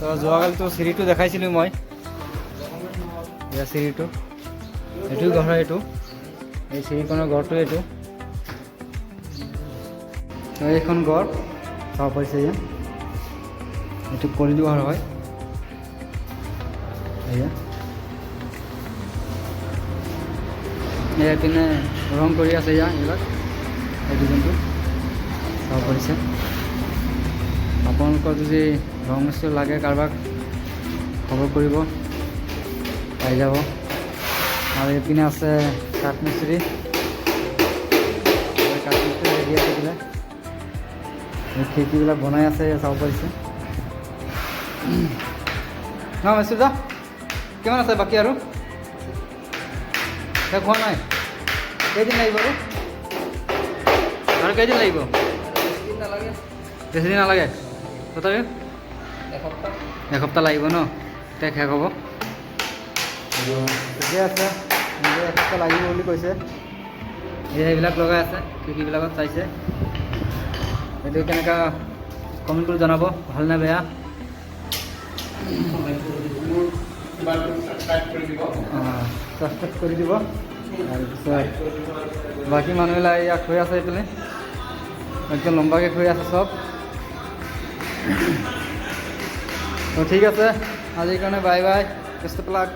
তো যোৱাকালিতো চিৰিটো দেখাইছিলোঁ মই, এয়া চিৰিটো, এইটো ঘৰ হয়, এইটো এই চিৰিখনৰ ঘৰটো এইটো। এইখন ঘৰ চাব পাৰিছে, এয়া এইটো কলিটো ঘৰ হয়, এয়া পিনে ৰং কৰি আছে, এয়া এইবিলাক এই ডিজাইনটো চাব পাৰিছে। আপোনালোকৰ যদি ৰং মিস্ত্ৰী লাগে কাৰোবাক খবৰ কৰিব, পাই যাব। আৰু এইপিনে আছে কাঠ মিস্ত্ৰী, ৰেডি আছে বোলে, খিৰিকীবিলাক বনাই আছে, চাব পাৰিছে। ন মিস্ত্ৰী দা কিমান আছে বাকী আৰু শেষ হোৱা নাই? কেইদিন লাগিব আৰু কেইদিন লাগিব? বেছি দিন নালাগে, তথাপিও এসপ্তাহ লাগিব ন? এতিয়া শেষ হ'ব, ঠিকে আছে। নিজে এসপ্তাহ লাগিব বুলি কৈছে। এইবিলাক লগাই আছে, খিৰিকীবিলাকত চাইছে। এইটো কেনেকুৱা কমেণ্ট কৰি জনাব, ভাল নে বেয়া। ছাবস্ক্ৰাইব কৰি দিব। তাৰপিছত বাকী মানুহবিলাক ইয়াক থৈ আছে, এইপিনে একদম লম্বাকৈ থৈ আছে চব। তো ঠিক আছে, আজিৰ কাৰণে bye bye, best of luck.